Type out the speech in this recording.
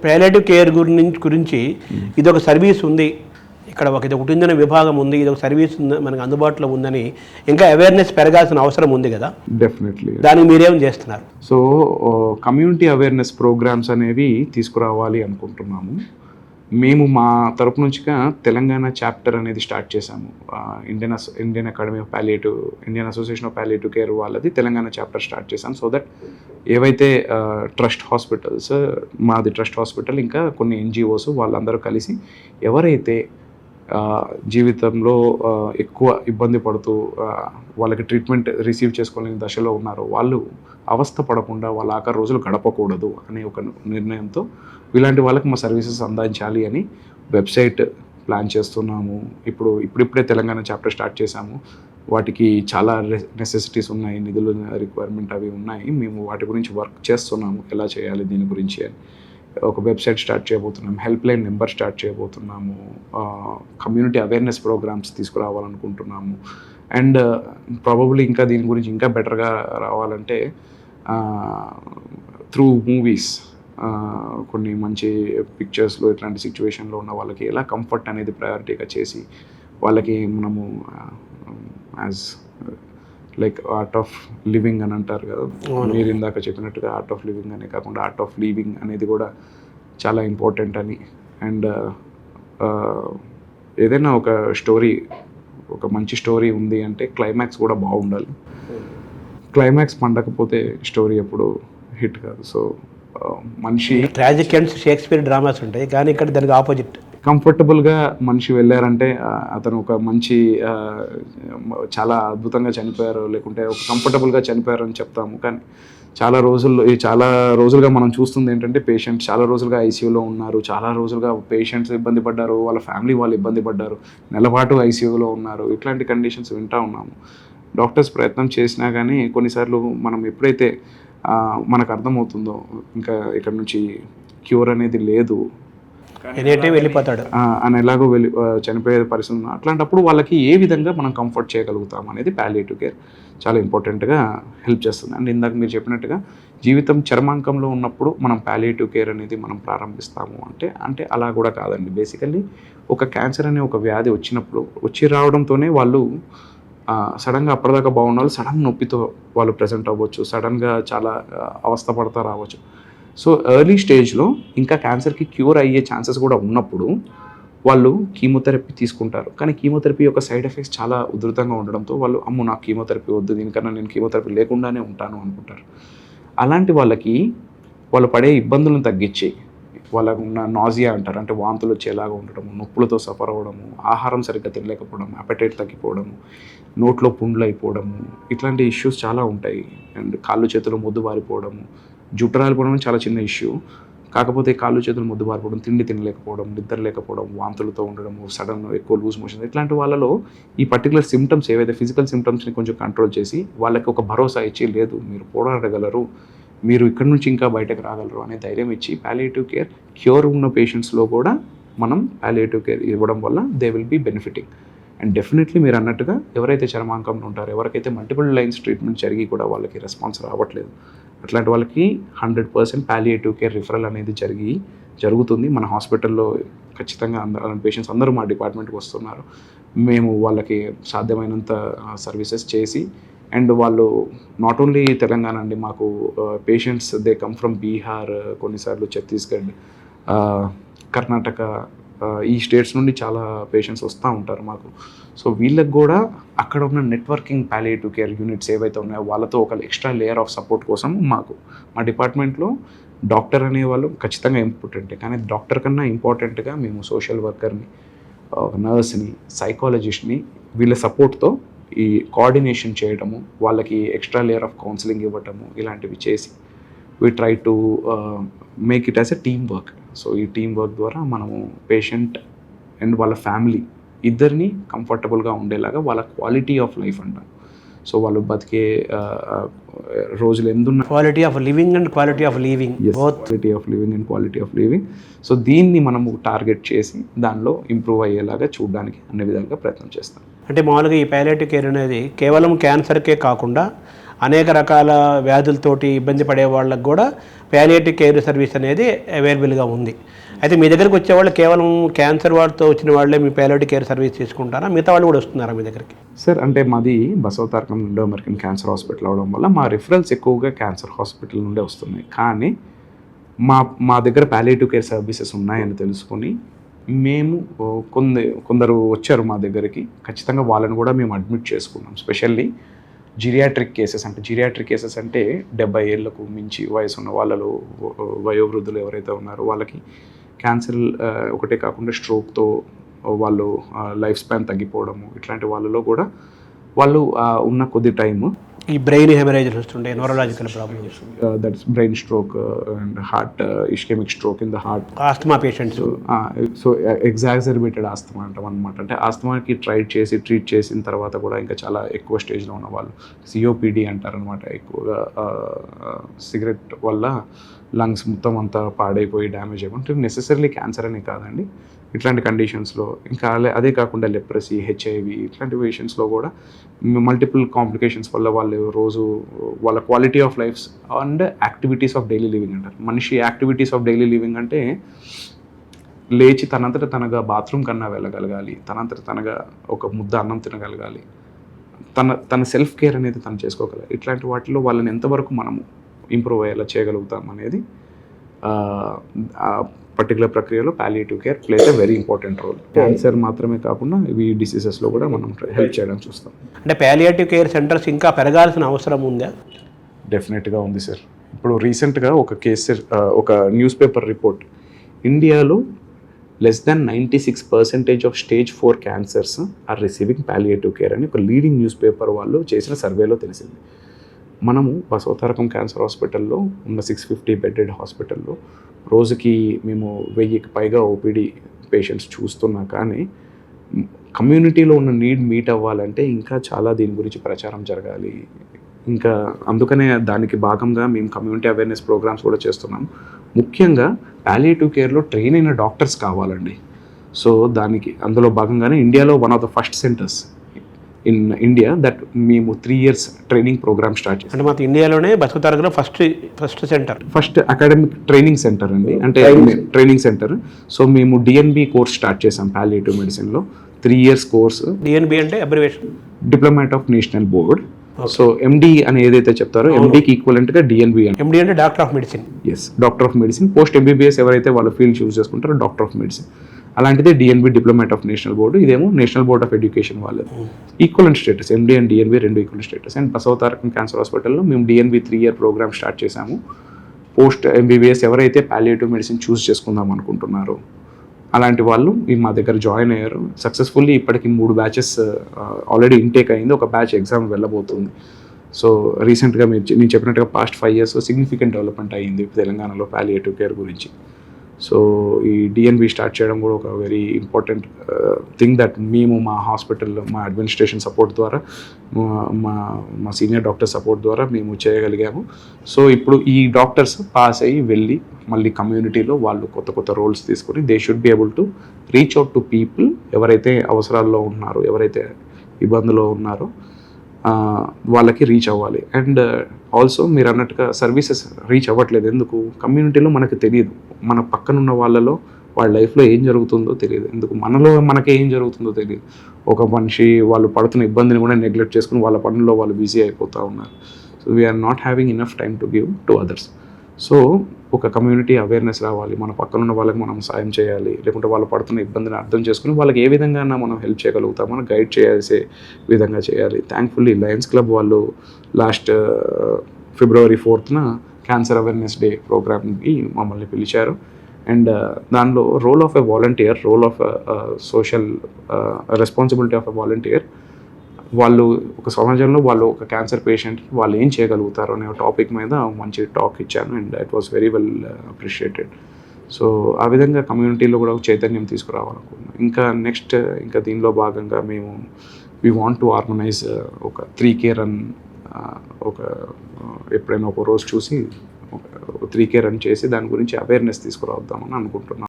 Palliative care గురించి ఇది ఒక సర్వీస్ ఉంది, ఇక్కడ ఇది ఒకటి ఉందనే విభాగం ఉంది, ఇది ఒక సర్వీస్ ఉంది మనకు అందుబాటులో ఉందని ఇంకా అవేర్నెస్ పెరగాల్సిన అవసరం ఉంది కదా. డెఫినెట్లీ దానికి మీరేం చేస్తున్నారు? సో కమ్యూనిటీ అవేర్నెస్ ప్రోగ్రామ్స్ అనేవి తీసుకురావాలి అనుకుంటున్నాము. మేము మా తరపు నుంచిగా తెలంగాణ చాప్టర్ అనేది స్టార్ట్ చేశాము. Indian academy of palliative, Indian association of palliative care వాళ్ళది తెలంగాణ చాప్టర్ స్టార్ట్ చేశాం. సో దట్ ఏవైతే ట్రస్ట్ హాస్పిటల్స్, మాది ట్రస్ట్ హాస్పిటల్, ఇంకా కొన్ని ఎన్జిఓస్ వాళ్ళందరూ కలిసి ఎవరైతే జీవితంలో ఎక్కువ ఇబ్బంది పడుతూ వాళ్ళకి ట్రీట్మెంట్ రిసీవ్ చేసుకోలేని దశలో ఉన్నారో వాళ్ళు అవస్థ పడకుండా వాళ్ళ ఆఖరి రోజులు గడపకూడదు అనే ఒక నిర్ణయంతో ఇలాంటి వాళ్ళకి మా సర్వీసెస్ అందించాలి అని వెబ్సైట్ ప్లాన్ చేస్తున్నాము. ఇప్పుడిప్పుడే తెలంగాణ చాప్టర్ స్టార్ట్ చేశాము. వాటికి చాలా నెసెసిటీస్ ఉన్నాయి, నిధులు రిక్వైర్మెంట్ అవి ఉన్నాయి. మేము వాటి గురించి వర్క్ చేస్తున్నాము, ఎలా చేయాలి దీని గురించి అని. ఒక వెబ్సైట్ స్టార్ట్ చేయబోతున్నాము, హెల్ప్ లైన్ నెంబర్ స్టార్ట్ చేయబోతున్నాము, కమ్యూనిటీ అవేర్నెస్ ప్రోగ్రామ్స్ తీసుకురావాలనుకుంటున్నాము. అండ్ ప్రాబబ్లీ ఇంకా దీని గురించి ఇంకా బెటర్గా రావాలంటే త్రూ మూవీస్, కొన్ని మంచి పిక్చర్స్లో ఇట్లాంటి సిచ్యువేషన్లో ఉన్న వాళ్ళకి ఎలా కంఫర్ట్ అనేది ప్రయారిటీగా చేసి వాళ్ళకి మనము as like art of living అని అంటారు కదా, మీరు ఇందాక చెప్పినట్టుగా ఆర్ట్ ఆఫ్ లివింగ్ అనే కాకుండా ఆర్ట్ ఆఫ్ లివింగ్ అనేది కూడా చాలా ఇంపార్టెంట్ అని. అండ్ ఏదైనా ఒక స్టోరీ, ఒక మంచి స్టోరీ ఉంది అంటే క్లైమాక్స్ కూడా బాగుండాలి. క్లైమాక్స్ పండకపోతే స్టోరీ ఎప్పుడు హిట్ కాదు. సో మనిషి ట్రాజిక్ అండ్ షేక్స్పియర్ డ్రామాస్ ఉంటాయి, కానీ ఇక్కడ దానికి ఆపోజిట్. కంఫర్టబుల్గా మనిషి వెళ్ళారంటే అతను ఒక మంచి చాలా అద్భుతంగా చనిపోయారు, లేకుంటే ఒక కంఫర్టబుల్గా చనిపోయారు అని చెప్తాము. కానీ చాలా రోజులుగా మనం చూస్తుంది ఏంటంటే పేషెంట్ చాలా రోజులుగా ఐసీయూలో ఉన్నారు, చాలా రోజులుగా పేషెంట్స్ ఇబ్బంది పడ్డారు, వాళ్ళ ఫ్యామిలీ వాళ్ళు ఇబ్బంది పడ్డారు, నెలపాటు ఐసీయూలో ఉన్నారు. ఇట్లాంటి కండిషన్స్ వింటూ ఉన్నాము. డాక్టర్స్ ప్రయత్నం చేసినా కానీ కొన్నిసార్లు మనం ఎప్పుడైతే మనకు అర్థమవుతుందో ఇంకా ఇక్కడ నుంచి క్యూర్ అనేది లేదు వెళ్ళిపోతాడు అని ఎలాగో చనిపోయే పరిస్థితి, అట్లాంటప్పుడు వాళ్ళకి ఏ విధంగా మనం కంఫర్ట్ చేయగలుగుతాం అనేది పాలియేటివ్ కేర్ చాలా ఇంపార్టెంట్గా హెల్ప్ చేస్తుంది. అండ్ ఇందాక మీరు చెప్పినట్టుగా జీవితం చర్మాంకంలో ఉన్నప్పుడు మనం పాలియేటివ్ కేర్ అనేది మనం ప్రారంభిస్తాము అంటే అలా కూడా కాదండి. బేసికల్లీ ఒక క్యాన్సర్ అనే ఒక వ్యాధి వచ్చి రావడంతోనే వాళ్ళు సడన్గా అప్పటిదాకా బాగున్న వాళ్ళు సడన్ నొప్పితో వాళ్ళు ప్రెజెంట్ అవ్వచ్చు, సడన్గా చాలా అవస్థ పడతా రావచ్చు. సో ఎర్లీ స్టేజ్లో ఇంకా క్యాన్సర్కి క్యూర్ అయ్యే ఛాన్సెస్ కూడా ఉన్నప్పుడు వాళ్ళు కీమోథెరపీ తీసుకుంటారు. కానీ కీమోథెరపీ యొక్క సైడ్ ఎఫెక్ట్స్ చాలా ఉధృతంగా ఉండడంతో వాళ్ళు నాకు కీమోథెరపీ వద్దు, దీనికన్నా నేను కీమోథెరపీ లేకుండానే ఉంటాను అనుకుంటారు. అలాంటి వాళ్ళకి వాళ్ళు పడే ఇబ్బందులను తగ్గించి వాళ్ళకు ఉన్న నాజియా అంటారు, అంటే వాంతులు వచ్చేలాగా ఉండడము, నొప్పులతో సఫర్ అవ్వడము, ఆహారం సరిగ్గా తినలేకపోవడం, అపెటైట్ తగ్గిపోవడము, నోట్లో పుండ్లు అయిపోవడము, ఇట్లాంటి ఇష్యూస్ చాలా ఉంటాయి. అండ్ కాళ్ళు చేతులు మొద్దు బారిపోవడము, జుట్టు రాలిపోవడం చాలా చిన్న ఇష్యూ, కాకపోతే కాళ్ళు చేతులు మొద్దు బారిపోవడం, తిండి తినలేకపోవడం, నిద్ర లేకపోవడం, వాంతులతో ఉండడము, సడన్ ఎక్కువ లూజ్ మోషన్, ఇట్లాంటి వాళ్ళలో ఈ పర్టికులర్ సిమ్టమ్స్ ఏవైతే ఫిజికల్ సిమ్టమ్స్ని కొంచెం కంట్రోల్ చేసి వాళ్ళకి ఒక భరోసా ఇచ్చి, లేదు మీరు పోరాడగలరు, మీరు ఇక్కడ నుంచి ఇంకా బయటకు రాగలరు అనే ధైర్యం ఇచ్చి పాలియేటివ్ కేర్ క్యూర్ ఉన్న పేషెంట్స్లో కూడా మనం పాలియేటివ్ కేర్ ఇవ్వడం వల్ల they will be benefiting. And definitely మీరు అన్నట్టుగా ఎవరైతే చర్మాంకంలో ఉంటారో, ఎవరికైతే మల్టిపుల్ లైన్స్ ట్రీట్మెంట్ జరిగి కూడా వాళ్ళకి రెస్పాన్స్ రావట్లేదు, అట్లాంటి వాళ్ళకి 100% పాలియేటివ్ కేర్ రిఫరల్ అనేది జరుగుతుంది. మన హాస్పిటల్లో ఖచ్చితంగా అలాంటి పేషెంట్స్ అందరూ మా డిపార్ట్మెంట్కి వస్తున్నారు. మేము వాళ్ళకి సాధ్యమైనంత సర్వీసెస్ చేసి, అండ్ వాళ్ళు నాట్ ఓన్లీ తెలంగాణ అండి, మాకు patients they come from Bihar, కొన్నిసార్లు ఛత్తీస్గఢ్, కర్ణాటక, ఈ స్టేట్స్ నుండి చాలా పేషెంట్స్ వస్తూ ఉంటారు మాకు. సో వీళ్ళకి కూడా అక్కడ ఉన్న నెట్వర్కింగ్ పాలియేటివ్ కేర్ యూనిట్స్ ఏవైతే ఉన్నాయో వాళ్ళతో ఒక ఎక్స్ట్రా లేయర్ ఆఫ్ సపోర్ట్ కోసం మా డిపార్ట్మెంట్లో డాక్టర్ అనేవాళ్ళు ఖచ్చితంగా ఇంపార్టెంటే, కానీ డాక్టర్ కన్నా ఇంపార్టెంట్గా మేము సోషల్ వర్కర్ని, నర్స్ని, సైకాలజిస్ట్ని వీళ్ళ సపోర్ట్తో ఈ కోఆర్డినేషన్ చేయడము, వాళ్ళకి ఎక్స్ట్రా లేయర్ ఆఫ్ కౌన్సిలింగ్ ఇవ్వటము, ఇలాంటివి చేసి we try to make it as a team work. So ఈ టీమ్ వర్క్ ద్వారా మనము పేషెంట్ అండ్ వాళ్ళ ఫ్యామిలీ ఇద్దరిని కంఫర్టబుల్గా ఉండేలాగా వాళ్ళ క్వాలిటీ ఆఫ్ లైఫ్ అంటాం. సో వాళ్ళు బతికే రోజులు ఎందున్న quality of living and quality of living, quality of living and quality of living. So దీన్ని మనము టార్గెట్ చేసి దానిలో ఇంప్రూవ్ అయ్యేలాగా చూడడానికి అన్ని విధాలుగా ప్రయత్నం చేస్తాం. అంటే మామూలుగా ఈ పాలియేటివ్ కేర్ అనేది కేవలం క్యాన్సర్కే కాకుండా అనేక రకాల వ్యాధులతోటి ఇబ్బంది పడే వాళ్ళకు కూడా ప్యాలియేటివ్ కేర్ సర్వీస్ అనేది అవైలబుల్గా ఉంది. అయితే మీ దగ్గరికి వచ్చేవాళ్ళు కేవలం క్యాన్సర్ వాళ్ళతో వచ్చిన వాళ్ళే మీ ప్యాలియేటివ్ కేర్ సర్వీస్ తీసుకుంటారా, మిగతా వాళ్ళు కూడా వస్తున్నారా మీ దగ్గరికి? సార్ అంటే మాది బసవతారకం నుండి అమెరికన్ క్యాన్సర్ హాస్పిటల్ అవడం వల్ల మా రిఫరల్స్ ఎక్కువగా క్యాన్సర్ హాస్పిటల్ నుండే వస్తున్నాయి. కానీ మా దగ్గర ప్యాలియేటివ్ కేర్ సర్వీసెస్ ఉన్నాయని తెలుసుకొని మేము కొందరు వచ్చారు మా దగ్గరికి, ఖచ్చితంగా వాళ్ళని కూడా మేము అడ్మిట్ చేసుకున్నాం. స్పెషల్లీ జిరియాట్రిక్ కేసెస్ అంటే 70 ఏళ్లకు మించి వయసు ఉన్న వాళ్ళలో వయోవృద్ధులు ఎవరైతే ఉన్నారో వాళ్ళకి క్యాన్సర్ ఒకటే కాకుండా స్ట్రోక్తో వాళ్ళు లైఫ్ స్పాన్ తగ్గిపోవడము, ఇట్లాంటి వాళ్ళలో కూడా వాళ్ళు ఉన్న కొద్ది టైము ఈ బ్రెయిన్ హెమరేజెస్ వస్తుండే neurological problems, that's brain stroke and heart ischaemic stroke in the heart, asthma patients. So exacerbated asthma అంటాం అనమాట. అంటే ఆస్తమాకి ట్రీట్ చేసిన తర్వాత కూడా ఇంకా చాలా ఎక్కువ స్టేజ్లో ఉన్న వాళ్ళు సిఓపిడి అంటారనమాట. ఎక్కువగా సిగరెట్ వల్ల లంగ్స్ మొత్తం అంతా పాడైపోయి డ్యామేజ్ అయిపోయి, నెసెసరీలీ క్యాన్సర్ అనే కాదండి, ఇట్లాంటి కండిషన్స్లో ఇంకా అదే కాకుండా లెప్రసీ, హెచ్ఐవి ఇట్లాంటి పేషెంట్స్లో కూడా మల్టిపుల్ కాంప్లికేషన్స్ వల్ల వాళ్ళు రోజు వాళ్ళ quality of lifes and activities of daily living అంటారు. మనిషి యాక్టివిటీస్ ఆఫ్ డైలీ లివింగ్ అంటే లేచి తనంతట తనగా బాత్రూమ్ కన్నా వెళ్ళగలగాలి, తనంతట తనగా ఒక ముద్ద అన్నం తినగలగాలి, తన సెల్ఫ్ కేర్ అనేది తను చేసుకోగలగాలి. ఇట్లాంటి వాటిలో వాళ్ళని ఎంతవరకు మనము ఇంప్రూవ్ అయ్యేలా చేయగలుగుతాం అనేది పర్టికులర్ ప్రక్రియలో palliative care plays a very important role. Cancer మాత్రమే కాకుండా ఇవి డిసీజెస్లో కూడా మనం హెల్ప్ చేయడం చూస్తాం. అంటే ప్యాలియేటివ్ కేర్ సెంటర్స్ ఇంకా పెరగాల్సిన అవసరం ఉందా? డెఫినెట్గా ఉంది సార్. ఇప్పుడు రీసెంట్గా ఒక న్యూస్ పేపర్ రిపోర్ట్, ఇండియాలో less than 96% of stage 4 cancers are receiving palliative care అని ఒక లీడింగ్ న్యూస్ పేపర్ వాళ్ళు చేసిన సర్వేలో తెలిసింది. మనము బసవతారకం క్యాన్సర్ హాస్పిటల్లో ఉన్న 650 బెడెడ్ హాస్పిటల్లో రోజుకి మేము 1000కి పైగా ఓపీడీ పేషెంట్స్ చూస్తున్నా కానీ కమ్యూనిటీలో ఉన్న నీడ్ మీట్ అవ్వాలంటే ఇంకా చాలా దీని గురించి ప్రచారం జరగాలి. ఇంకా అందుకనే దానికి భాగంగా మేము కమ్యూనిటీ అవేర్నెస్ ప్రోగ్రామ్స్ కూడా చేస్తున్నాం. ముఖ్యంగా ప్యాలియేటివ్ కేర్లో ట్రైన్ అయిన డాక్టర్స్ కావాలండి. సో అందులో భాగంగానే ఇండియాలో one of the first centres in India that మేము 3 years ట్రైనింగ్ ప్రోగ్రామ్ స్టార్ట్ చేస్తాం. అంటే మాకు ఇండియాలోనే బసవతారకంలో ఫస్ట్ అకాడమిక్ ట్రైనింగ్ సెంటర్ అండి, అంటే ట్రైనింగ్ సెంటర్. సో మేము డిఎన్బి కోర్స్ స్టార్ట్ చేసాం ప్యాలియేటివ్ మెడిసిన్లో. 3 years కోర్స్. డిఎన్బి అంటే abbreviation diplomat of national board. So MD అని ఏదైతే చెప్తారో ఎండికి ఈక్వలెంట్గా డిఎన్బి అని. ఎండి అంటే doctor of medicine. Yes, doctor of medicine. Post MBBS ఎవరైతే వాళ్ళ ఫీల్డ్ చూస్ చేసుకుంటారో డాక్టర్ ఆఫ్ మెడిసిన్. అలాంటిదే DNB diplomat of national board, ఇదేమో నేషనల్ బోర్డ్ ఆఫ్ ఎడ్యుకేషన్ వాళ్ళు. Equivalent status MD and DNB రెండు equivalent status. And Basavatarakam cancer హాస్పిటల్లో మేము DNB 3 year programme start చేశాము. పోస్ట్ ఎంబీబీఎస్ ఎవరైతే ప్యాలియేటివ్ మెడిసిన్ చూస్ చేసుకుందాం అనుకుంటున్నారో అలాంటి వాళ్ళు మా దగ్గర జాయిన్ అయ్యారు. సక్సెస్ఫుల్లీ ఇప్పటికి 3 batches ఆల్రెడీ ఇంటేక్ అయింది. ఒక బ్యాచ్ ఎగ్జామ్ వెళ్ళబోతుంది. సో రీసెంట్గా నేను చెప్పినట్టుగా పాస్ట్ 5 years సిగ్నిఫికెంట్ డెవలప్మెంట్ అయ్యింది తెలంగాణలో ప్యాలియేటివ్ కేర్ గురించి. సో ఈ డిఎన్బి స్టార్ట్ చేయడం కూడా ఒక వెరీ ఇంపార్టెంట్ థింగ్ దట్ మేము మా హాస్పిటల్లో మా అడ్మినిస్ట్రేషన్ సపోర్ట్ ద్వారా మా సీనియర్ డాక్టర్ సపోర్ట్ ద్వారా మేము చేయగలిగాము. సో ఇప్పుడు ఈ డాక్టర్స్ పాస్ అయ్యి వెళ్ళి మళ్ళీ కమ్యూనిటీలో వాళ్ళు కొత్త రోల్స్ తీసుకొని they should be able to reach out to people, ఎవరైతే అవసరాల్లో ఉన్నారో, ఎవరైతే ఇబ్బందులో ఉన్నారో వాళ్ళకి రీచ్ అవ్వాలి. అండ్ ఆల్సో మీరు అన్నట్టుగా సర్వీసెస్ రీచ్ అవ్వట్లేదు. ఎందుకు? కమ్యూనిటీలో మనకు తెలియదు, మన పక్కనున్న వాళ్ళలో వాళ్ళ లైఫ్లో ఏం జరుగుతుందో తెలియదు. ఎందుకు? మనకే ఏం జరుగుతుందో తెలియదు. ఒక మనిషి వాళ్ళు పడుతున్న ఇబ్బందిని కూడా నెగ్లెక్ట్ చేసుకుని వాళ్ళ పనుల్లో వాళ్ళు బిజీ అయిపోతూ ఉన్నారు. So we are not having enough time to give to others. So ఒక కమ్యూనిటీ అవేర్నెస్ రావాలి, మన పక్కనున్న వాళ్ళకి మనం సాయం చేయాలి, లేకుంటే వాళ్ళు పడుతున్న ఇబ్బందిని అర్థం చేసుకుని వాళ్ళకి ఏ విధంగా మనం హెల్ప్ చేయగలుగుతామని గైడ్ చేయాల్సే విధంగా చేయాలి. థ్యాంక్ఫుల్లీ లయన్స్ క్లబ్ వాళ్ళు last February 4th cancer awareness day ప్రోగ్రామ్కి మమ్మల్ని పిలిచారు. అండ్ దానిలో role of a volunteer, role of social responsibility of a volunteer, వాళ్ళు ఒక సమాజంలో వాళ్ళు ఒక క్యాన్సర్ పేషెంట్ వాళ్ళు ఏం చేయగలుగుతారు అనే టాపిక్ మీద మంచి టాక్ ఇచ్చాను. And it was very well appreciated. So ఆ విధంగా కమ్యూనిటీలో కూడా చైతన్యం తీసుకురావాలనుకుంటున్నాం. ఇంకా దీనిలో భాగంగా మేము వీ వాంట్ టు ఆర్గనైజ్ ఒక 3K రన్, ఎప్పుడైనా ఒక రోజు చూసి 3K రన్ చేసి దాని గురించి అవేర్నెస్ తీసుకురావద్దామని అనుకుంటున్నాం.